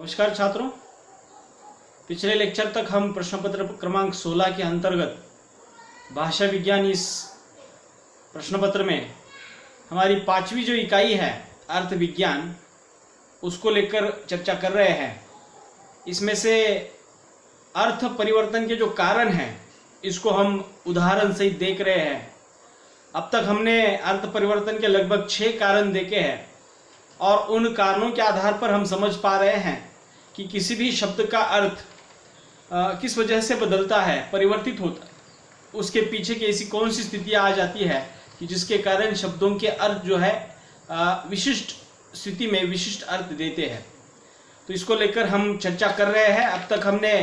नमस्कार छात्रों, पिछले लेक्चर तक हम प्रश्न पत्र क्रमांक 16 के अंतर्गत भाषा विज्ञान इस प्रश्न पत्र में हमारी 5वीं जो इकाई है अर्थ विज्ञान उसको लेकर चर्चा कर रहे हैं। इसमें से अर्थ परिवर्तन के जो कारण हैं इसको हम उदाहरण सहित देख रहे हैं। अब तक हमने अर्थ परिवर्तन के लगभग 6 कारण देखे हैं और उन कारणों के आधार पर हम समझ पा रहे हैं कि किसी भी शब्द का अर्थ किस वजह से बदलता है, परिवर्तित होता है, उसके पीछे की ऐसी कौन सी स्थितियाँ आ जाती है कि जिसके कारण शब्दों के अर्थ जो है विशिष्ट स्थिति में विशिष्ट अर्थ देते हैं। तो इसको लेकर हम चर्चा कर रहे हैं। अब तक हमने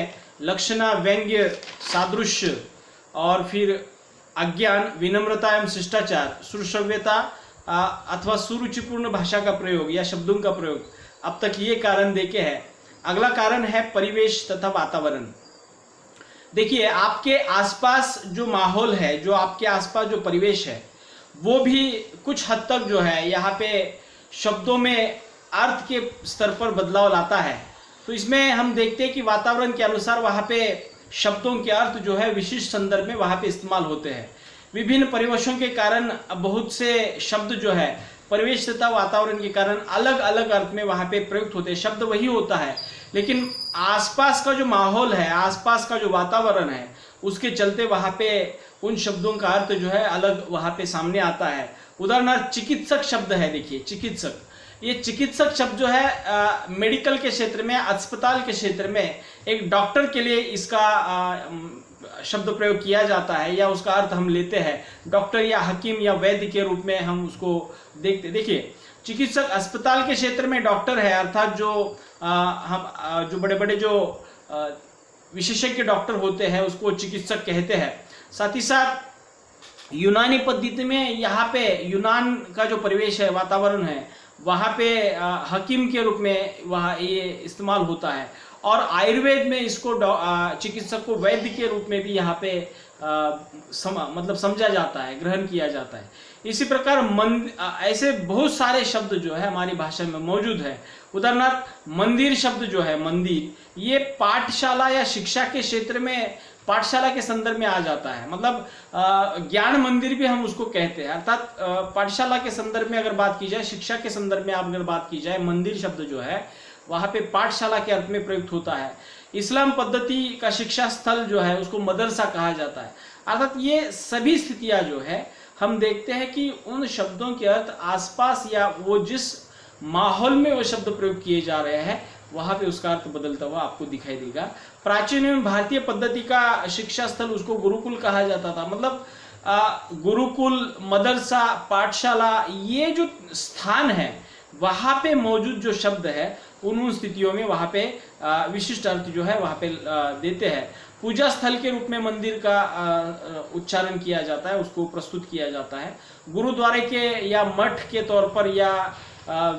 लक्षणा, व्यंग्य, सादृश्य और फिर अज्ञान, विनम्रता एवं शिष्टाचार, सुश्रव्यता अथवा सुरुचिपूर्ण भाषा का प्रयोग या शब्दों का प्रयोग, अब तक ये कारण देखे हैं। अगला कारण है परिवेश तथा वातावरण। देखिए, आपके आसपास जो माहौल है, जो आपके आसपास जो परिवेश है, वो भी कुछ हद तक जो है यहाँ पे शब्दों में अर्थ के स्तर पर बदलाव लाता है। तो इसमें हम देखते हैं कि वातावरण के अनुसार वहाँ पे शब्दों के अर्थ जो है विशिष्ट संदर्भ में वहाँ पे इस्तेमाल होते हैं। विभिन्न परिवेशों के कारण बहुत से शब्द जो है परिवेश तथा वातावरण के कारण अलग अलग अर्थ में वहाँ पे प्रयुक्त होते हैं। शब्द वही होता है लेकिन आसपास का जो माहौल है, आसपास का जो वातावरण है, उसके चलते वहाँ पे उन शब्दों का अर्थ जो है अलग वहाँ पे सामने आता है। उदाहरणार्थ चिकित्सक शब्द है। देखिए, चिकित्सक, ये चिकित्सक शब्द जो है मेडिकल के क्षेत्र में, अस्पताल के क्षेत्र में एक डॉक्टर के लिए इसका शब्द प्रयोग किया जाता है या उसका अर्थ हम लेते हैं। डॉक्टर या हकीम या वैद्य के रूप में हम उसको देखते। देखिए, चिकित्सक अस्पताल के क्षेत्र में डॉक्टर है, अर्थात जो हम जो बड़े बड़े जो विशेषज्ञ डॉक्टर होते हैं उसको चिकित्सक कहते हैं। साथ ही साथ यूनानी पद्धति में यहाँ पे यूनान का जो परिवेश है, वातावरण है, वहाँ पे हकीम के रूप में वहाँ ये इस्तेमाल होता है। और आयुर्वेद में इसको चिकित्सक को वैद्य के रूप में भी यहाँ पे मतलब समझा जाता है, ग्रहण किया जाता है। इसी प्रकार ऐसे बहुत सारे शब्द जो है हमारी भाषा में मौजूद है। उदाहरणार्थ मंदिर शब्द जो है, मंदिर, ये पाठशाला या शिक्षा के क्षेत्र में, पाठशाला के संदर्भ में आ जाता है। मतलब ज्ञान मंदिर भी हम उसको कहते हैं। अर्थात पाठशाला के संदर्भ में अगर बात की जाए, शिक्षा के संदर्भ में अगर बात की जाए, मंदिर शब्द जो है वहाँ पे पाठशाला के अर्थ में प्रयुक्त होता है। इस्लाम पद्धति का शिक्षा स्थल जो है उसको मदरसा कहा जाता है। अर्थात ये सभी स्थितियाँ जो है हम देखते हैं कि उन शब्दों के अर्थ आसपास या वो जिस माहौल में वो शब्द प्रयोग किए जा रहे हैं वहाँ पे उसका अर्थ बदलता हुआ आपको दिखाई देगा। प्राचीन एवं भारतीय पद्धति का शिक्षा स्थल उसको गुरुकुल कहा जाता था। मतलब गुरुकुल, मदरसा, पाठशाला, ये जो स्थान है वहाँ पे मौजूद जो शब्द है उन स्थितियों में वहाँ पे विशिष्ट अर्थ जो है वहाँ पे देते हैं। पूजा स्थल के रूप में मंदिर का उच्चारण किया जाता है, उसको प्रस्तुत किया जाता है। गुरुद्वारे के या मठ के तौर पर या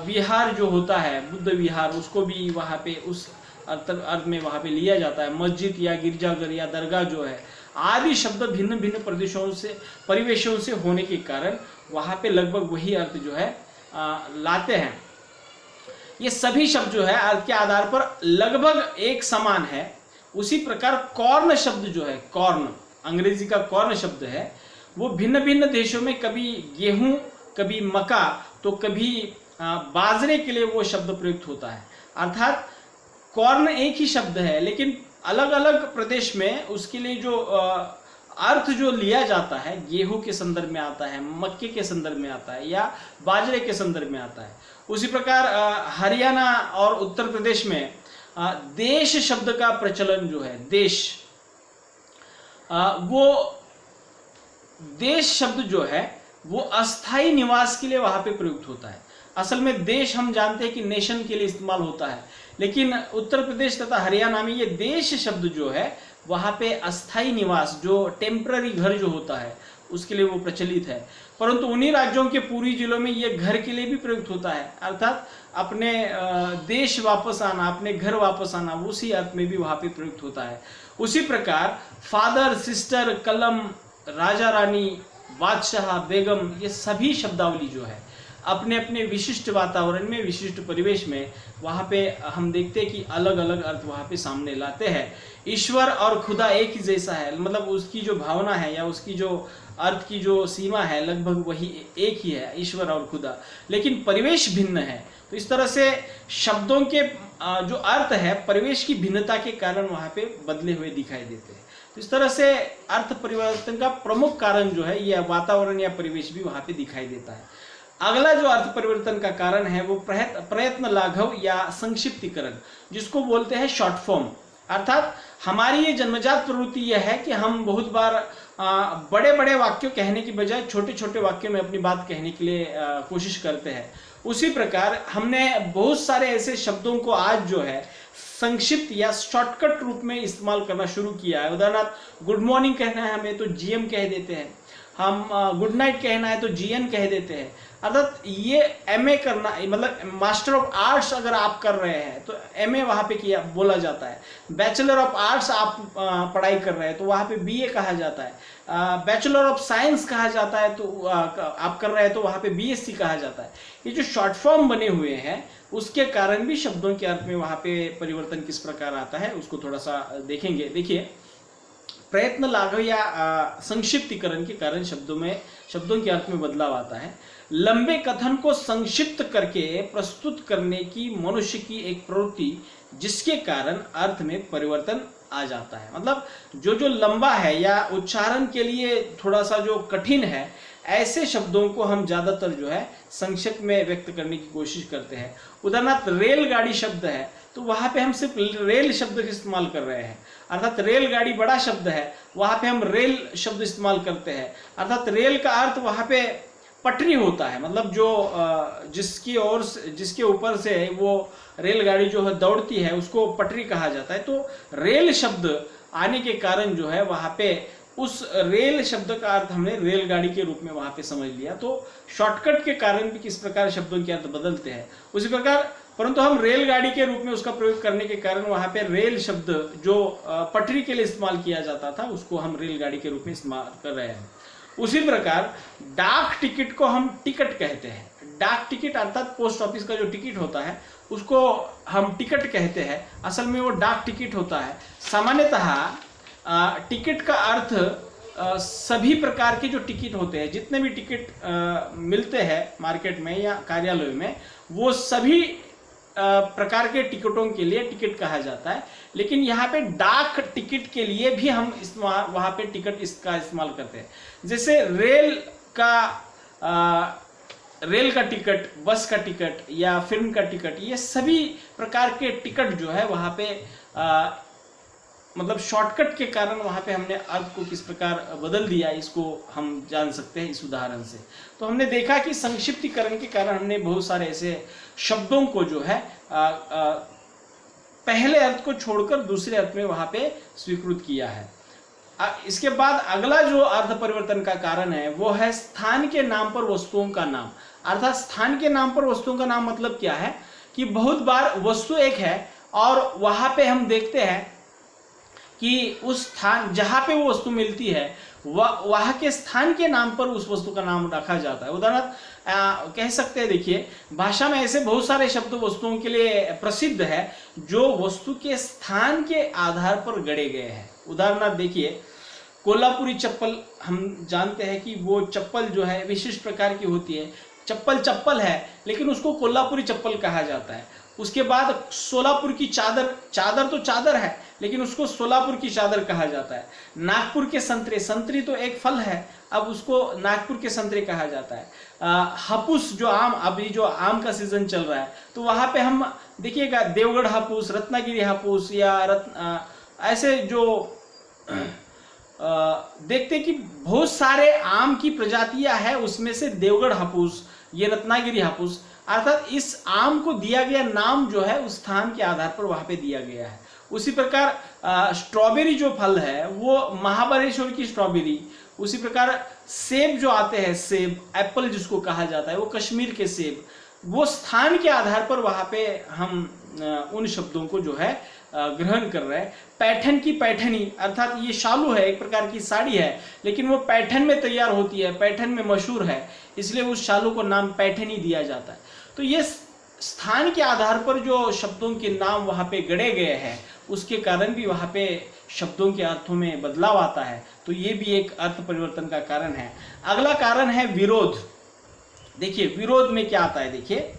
विहार जो होता है, बुद्ध विहार, उसको भी वहाँ पे उस अर्थ में वहाँ पे लिया जाता है। मस्जिद या गिरजाघर या दरगाह जो है, आदि शब्द भिन्न भिन्न प्रदेशों से, परिवेशों से होने के कारण वहाँ पे लगभग वही अर्थ जो है लाते हैं। ये सभी शब्द जो है अर्थ के आधार पर लगभग एक समान है। उसी प्रकार कॉर्न शब्द जो है, कॉर्न, अंग्रेजी का कॉर्न शब्द है, वो भिन्न भिन्न देशों में कभी गेहूं, कभी मक्का, तो कभी बाजरे के लिए वो शब्द प्रयुक्त होता है। अर्थात कॉर्न एक ही शब्द है लेकिन अलग अलग प्रदेश में उसके लिए जो अर्थ जो लिया जाता है, गेहूं के संदर्भ में आता है, मक्के के संदर्भ में आता है या बाजरे के संदर्भ में आता है। उसी प्रकार हरियाणा और उत्तर प्रदेश में देश शब्द का प्रचलन जो है, देश, वो देश शब्द जो है वो अस्थाई निवास के लिए वहां पे प्रयुक्त होता है। असल में देश हम जानते हैं कि नेशन के लिए इस्तेमाल होता है, लेकिन उत्तर प्रदेश तथा हरियाणा में ये देश शब्द जो है वहाँ पे अस्थाई निवास, जो टेम्पररी घर जो होता है, उसके लिए वो प्रचलित है। परंतु उन्हीं राज्यों के पूर्वी जिलों में ये घर के लिए भी प्रयुक्त होता है। अर्थात अपने देश वापस आना, अपने घर वापस आना, उसी अर्थ में भी वहाँ पे प्रयुक्त होता है। उसी प्रकार फादर, सिस्टर, कलम, राजा रानी, बादशाह, बेगम, ये सभी शब्दावली जो है अपने अपने विशिष्ट वातावरण में, विशिष्ट परिवेश में वहाँ पे हम देखते हैं कि अलग अलग अर्थ वहाँ पे सामने लाते हैं। ईश्वर और खुदा एक ही जैसा है, मतलब उसकी जो भावना है या उसकी जो अर्थ की जो सीमा है लगभग वही एक ही है, ईश्वर और खुदा, लेकिन परिवेश भिन्न है। तो इस तरह से शब्दों के जो अर्थ है परिवेश की भिन्नता के कारण वहाँ पे बदले हुए दिखाई देते हैं। तो इस तरह से अर्थ परिवर्तन का प्रमुख कारण जो है यह वातावरण या परिवेश भी वहाँ पे दिखाई देता है। अगला जो अर्थ परिवर्तन का कारण है वो प्रयत्न लाघव या संक्षिप्तीकरण, जिसको बोलते हैं शॉर्ट फॉर्म। अर्थात हमारी ये जन्मजात प्रवृत्ति यह है कि हम बहुत बार बड़े बड़े वाक्यों कहने की बजाय छोटे छोटे वाक्यों में अपनी बात कहने के लिए कोशिश करते हैं। उसी प्रकार हमने बहुत सारे ऐसे शब्दों को आज जो है संक्षिप्त या शॉर्टकट रूप में इस्तेमाल करना शुरू किया है। उदाहरणार्थ गुड मॉर्निंग कहना है हमें तो जीएम कह देते हैं, हम गुड नाइट कहना है तो जीएन कह देते हैं। अर्थात ये एमए करना, मतलब मास्टर ऑफ आर्ट्स अगर आप कर रहे हैं तो एमए वहाँ पे किया बोला जाता है। बैचलर ऑफ आर्ट्स आप पढ़ाई कर रहे हैं तो वहाँ पे बीए कहा जाता है। बैचलर ऑफ साइंस कहा जाता है तो आप कर रहे हैं तो वहाँ पे बीएससी कहा जाता है। ये जो शॉर्ट फॉर्म बने हुए हैं उसके कारण भी शब्दों के अर्थ में वहाँ पे परिवर्तन किस प्रकार आता है उसको थोड़ा सा देखेंगे। देखिए, प्रयत्न लाघव या संक्षिप्तीकरण के कारण शब्दों के अर्थ में बदलाव आता है। लंबे कथन को संक्षिप्त करके प्रस्तुत करने की मनुष्य की एक प्रवृत्ति, जिसके कारण अर्थ में परिवर्तन आ जाता है। मतलब जो लंबा है या उच्चारण के लिए थोड़ा सा जो कठिन है, ऐसे शब्दों को हम ज्यादातर जो है संक्षिप्त में व्यक्त करने की कोशिश करते हैं। उदाहरणार्थ रेलगाड़ी शब्द है तो वहां पे हम सिर्फ रेल शब्द का इस्तेमाल कर रहे हैं। अर्थात रेलगाड़ी बड़ा शब्द है, वहां पे हम रेल शब्द इस्तेमाल करते हैं। अर्थात रेल का अर्थ वहां पे पटरी होता है, मतलब जो जिसके ऊपर से वो रेलगाड़ी जो है दौड़ती है उसको पटरी कहा जाता है। तो रेल शब्द आने के कारण जो है वहां पे उस रेल शब्द का अर्थ हमने रेलगाड़ी के रूप में वहां पे समझ लिया। तो शॉर्टकट के कारण भी किस प्रकार शब्दों के अर्थ बदलते हैं उसी प्रकार, परंतु हम रेलगाड़ी के रूप में उसका प्रयोग करने के कारण वहां पे रेल शब्द जो पटरी के लिए इस्तेमाल किया जाता था उसको हम रेलगाड़ी के रूप में इस्तेमाल कर रहे हैं। उसी प्रकार डाक टिकट को हम टिकट कहते हैं। डाक टिकट अर्थात पोस्ट ऑफिस का जो टिकट होता है उसको हम टिकट कहते हैं, असल में वो डाक टिकट होता है। सामान्यतः टिकट का अर्थ सभी प्रकार के जो टिकट होते हैं, जितने भी टिकट मिलते हैं मार्केट में या कार्यालय में, वो सभी प्रकार के टिकटों के लिए टिकट कहा जाता है। लेकिन यहाँ पे डाक टिकट के लिए भी हम वहाँ पे टिकट इसका इस्तेमाल करते हैं। जैसे रेल का टिकट, बस का टिकट या फिल्म का टिकट, ये सभी प्रकार के टिकट जो है वहाँ पे मतलब शॉर्टकट के कारण वहाँ पे हमने अर्थ को किस प्रकार बदल दिया, इसको हम जान सकते हैं इस उदाहरण से। तो हमने देखा कि संक्षिप्तीकरण के कारण हमने बहुत सारे ऐसे शब्दों को जो है पहले अर्थ को छोड़कर दूसरे अर्थ में वहाँ पे स्वीकृत किया है। इसके बाद अगला जो अर्थ परिवर्तन का कारण है वो है स्थान के नाम पर वस्तुओं का नाम। अर्थात स्थान के नाम पर वस्तुओं का नाम मतलब क्या है कि बहुत बार वस्तु एक है और वहाँ पे हम देखते हैं कि उस स्थान जहाँ पे वो वस्तु मिलती है वहाँ के स्थान के नाम पर उस वस्तु का नाम रखा जाता है। उदाहरण कह सकते हैं, देखिए भाषा में ऐसे बहुत सारे शब्द वस्तुओं के लिए प्रसिद्ध है जो वस्तु के स्थान के आधार पर गढ़े गए हैं। उदाहरणार्थ देखिए, कोल्हापुरी चप्पल, हम जानते हैं कि वो चप्पल जो है विशिष्ट प्रकार की होती है। चप्पल है लेकिन उसको कोल्हापुरी चप्पल कहा जाता है। उसके बाद सोलापुर की चादर तो चादर है लेकिन उसको सोलापुर की चादर कहा जाता है। नागपुर के संतरी तो एक फल है, अब उसको नागपुर के संतरे कहा जाता है। हापुस जो आम, अभी जो आम का सीजन चल रहा है तो वहाँ पे हम देखिएगा देवगढ़ हापुस, रत्नागिरी हापुस या ऐसे जो देखते कि बहुत सारे आम की प्रजातियां हैं, उसमें से देवगढ़ हापुस, ये रत्नागिरी हापुस। अर्थात इस आम को दिया गया नाम जो है उस स्थान के आधार पर वहां पे दिया गया है। उसी प्रकार स्ट्रॉबेरी जो फल है वो महाबलेश्वर की स्ट्रॉबेरी, उसी प्रकार सेब जो आते हैं, सेब एप्पल जिसको कहा जाता है वो कश्मीर के सेब, वो स्थान के आधार पर वहां पे हम उन शब्दों को जो है ग्रहण कर रहे हैं। पैठन की पैठनी, अर्थात ये शालू है, एक प्रकार की साड़ी है, लेकिन वो पैठन में तैयार होती है, पैठन में मशहूर है, इसलिए उस शालू को नाम पैठनी दिया जाता है। तो ये स्थान के आधार पर जो शब्दों के नाम वहां पे गढ़े गए हैं, उसके कारण भी वहां पे शब्दों के अर्थों में बदलाव आता है। तो ये भी एक अर्थ परिवर्तन का कारण है। अगला कारण है विरोध। देखिए विरोध में क्या आता है, देखिए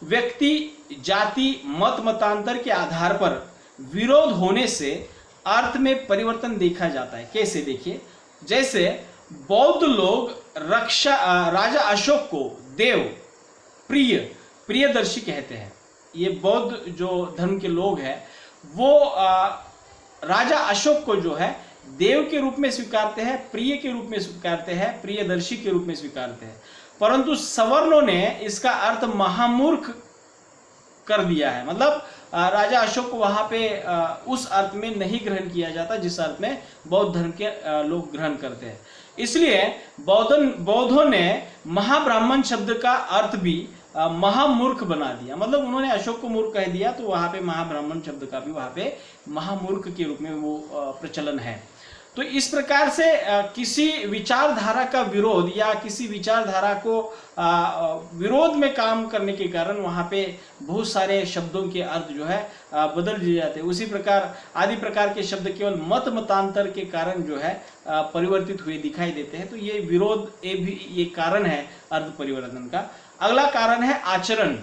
व्यक्ति, जाति, मत, मतांतर के आधार पर विरोध होने से अर्थ में परिवर्तन देखा जाता है। कैसे, देखिए जैसे बौद्ध लोग राजा अशोक को देव, प्रियदर्शी कहते हैं। ये बौद्ध जो धर्म के लोग हैं वो राजा अशोक को जो है देव के रूप में स्वीकारते हैं, प्रिय के रूप में स्वीकारते हैं, प्रियदर्शी के रूप में स्वीकारते हैं। परंतु सवर्णों ने इसका अर्थ महामूर्ख कर दिया है। मतलब राजा अशोक को वहां पे उस अर्थ में नहीं ग्रहण किया जाता जिस अर्थ में बौद्ध धर्म के लोग ग्रहण करते हैं। इसलिए बौद्धों ने महाब्राह्मण शब्द का अर्थ भी महामूर्ख बना दिया। मतलब उन्होंने अशोक को मूर्ख कह दिया, तो वहां पे महाब्राह्मण शब्द का भी वहां पे महामूर्ख के रूप में वो प्रचलन है। तो इस प्रकार से किसी विचारधारा का विरोध या किसी विचारधारा को विरोध में काम करने के कारण वहां पे बहुत सारे शब्दों के अर्थ जो है बदल दिए जाते हैं। उसी प्रकार आदि प्रकार के शब्द केवल मत मतांतर के कारण जो है परिवर्तित हुए दिखाई देते हैं। तो ये विरोध ये कारण है अर्थ परिवर्तन का। अगला कारण है आचरण।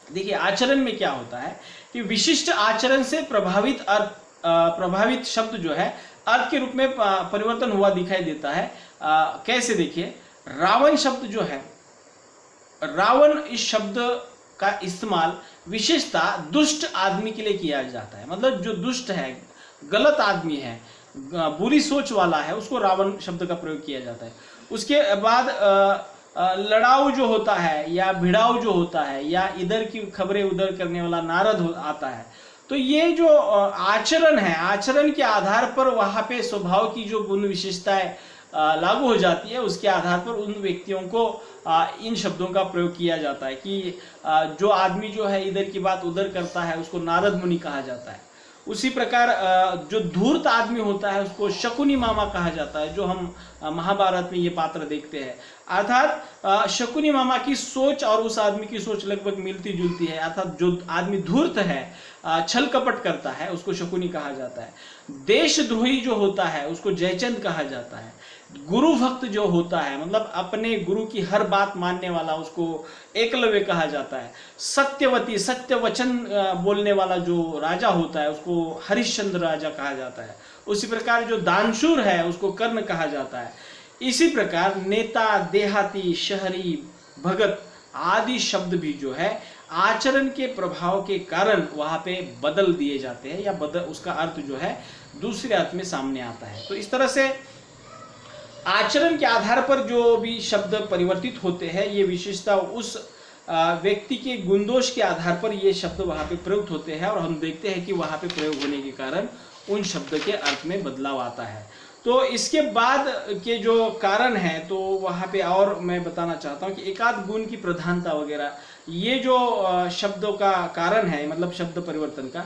देखिए आचरण में क्या होता है कि विशिष्ट आचरण से प्रभावित शब्द जो है अर्थ के रूप में परिवर्तन हुआ दिखाई देता है। कैसे, देखिए रावण शब्द जो है, रावण इस शब्द का इस्तेमाल विशेषता दुष्ट आदमी के लिए किया जाता है। मतलब जो दुष्ट है, गलत आदमी है, बुरी सोच वाला है, उसको रावण शब्द का प्रयोग किया जाता है। उसके बाद लड़ाऊ जो होता है या भिड़ाऊ जो होता है या इधर की खबरें उधर करने वाला नारद आता है। तो ये जो आचरण है, आचरण के आधार पर वहां पे स्वभाव की जो गुण विशेषताएं लागू हो जाती है, उसके आधार पर उन व्यक्तियों को इन शब्दों का प्रयोग किया जाता है कि जो आदमी जो है इधर की बात उधर करता है उसको नारद मुनि कहा जाता है। उसी प्रकार जो धूर्त आदमी होता है उसको शकुनी मामा कहा जाता है, जो हम महाभारत में ये पात्र देखते हैं। अर्थात शकुनी मामा की सोच और उस आदमी की सोच लगभग मिलती जुलती है। अर्थात जो आदमी धूर्त है, छल कपट करता है, उसको शकुनी कहा जाता है। देशद्रोही जो होता है उसको जयचंद कहा जाता है। गुरु भक्त जो होता है, मतलब अपने गुरु की हर बात मानने वाला, उसको एकलव्य कहा जाता है। सत्यवती, सत्य वचन बोलने वाला जो राजा होता है उसको हरिश्चंद्र राजा कहा जाता है। उसी प्रकार जो दानशूर है उसको कर्ण कहा जाता है। इसी प्रकार नेता, देहाती, शहरी, भगत आदि शब्द भी जो है आचरण के प्रभाव के कारण वहां पे बदल दिए जाते हैं या उसका अर्थ जो है दूसरे अर्थ में सामने आता है। तो इस तरह से आचरण के आधार पर जो भी शब्द परिवर्तित होते हैं, ये विशेषता उस व्यक्ति के गुणदोष के आधार पर ये शब्द वहां पे प्रयुक्त होते हैं और हम देखते हैं कि वहां पे प्रयोग होने के कारण उन शब्द के अर्थ में बदलाव आता है। तो इसके बाद के जो कारण हैं तो वहाँ पे और मैं बताना चाहता हूँ कि एकाध गुण की प्रधानता वगैरह, ये जो शब्दों का कारण है, मतलब शब्द परिवर्तन का,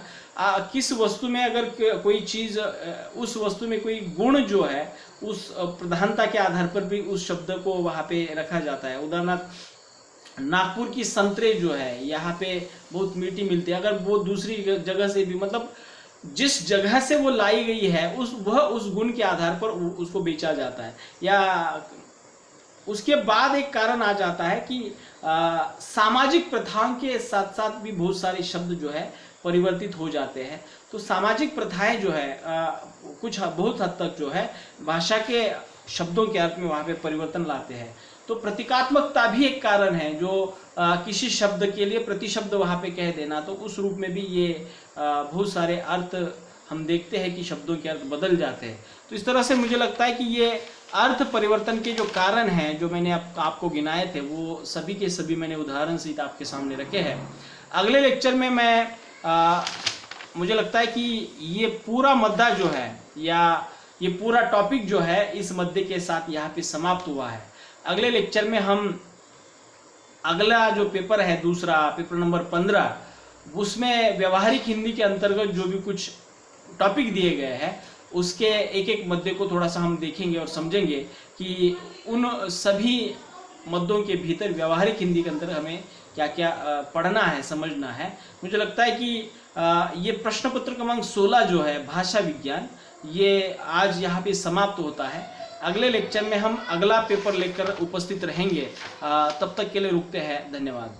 किस वस्तु में अगर कोई चीज़, उस वस्तु में कोई गुण जो है उस प्रधानता के आधार पर भी उस शब्द को वहाँ पे रखा जाता है। उदाहरणार्थ नागपुर की संतरे जो है यहाँ पे बहुत मीठी मिलती है, अगर वो दूसरी जगह से भी, मतलब जिस जगह से वो लाई गई है उस गुण के आधार पर उसको बेचा जाता है। या उसके बाद एक कारण आ जाता है कि सामाजिक प्रथाओं के साथ साथ भी बहुत सारे शब्द जो है परिवर्तित हो जाते हैं। तो सामाजिक प्रथाएं जो है कुछ बहुत हद तक जो है भाषा के शब्दों के अर्थ में वहाँ पे परिवर्तन लाते हैं। तो प्रतीकात्मकता भी एक कारण है, जो किसी शब्द के लिए प्रतिशब्द वहाँ पे कह देना, तो उस रूप में भी ये बहुत सारे अर्थ हम देखते हैं कि शब्दों के अर्थ बदल जाते हैं। तो इस तरह से मुझे लगता है कि ये अर्थ परिवर्तन के जो कारण हैं जो मैंने आपको गिनाए थे वो सभी के सभी मैंने उदाहरण सहित आपके सामने रखे हैं। अगले लेक्चर में मैं मुझे लगता है कि ये पूरा मुद्दा जो है या ये पूरा टॉपिक जो है इस मुद्दे के साथ यहाँ पे समाप्त हुआ है। अगले लेक्चर में हम अगला जो पेपर है दूसरा, पेपर नंबर 15, उसमें व्यवहारिक हिंदी के अंतर्गत जो भी कुछ टॉपिक दिए गए हैं उसके एक एक मुद्दे को थोड़ा सा हम देखेंगे और समझेंगे कि उन सभी मुद्दों के भीतर व्यवहारिक हिंदी के अंदर हमें क्या क्या पढ़ना है, समझना है। मुझे लगता है कि ये प्रश्न पत्र क्रमांक 16 जो है भाषा विज्ञान, ये आज यहाँ पे समाप्त होता है। अगले लेक्चर में हम अगला पेपर लेकर उपस्थित रहेंगे। तब तक के लिए रुकते हैं। धन्यवाद।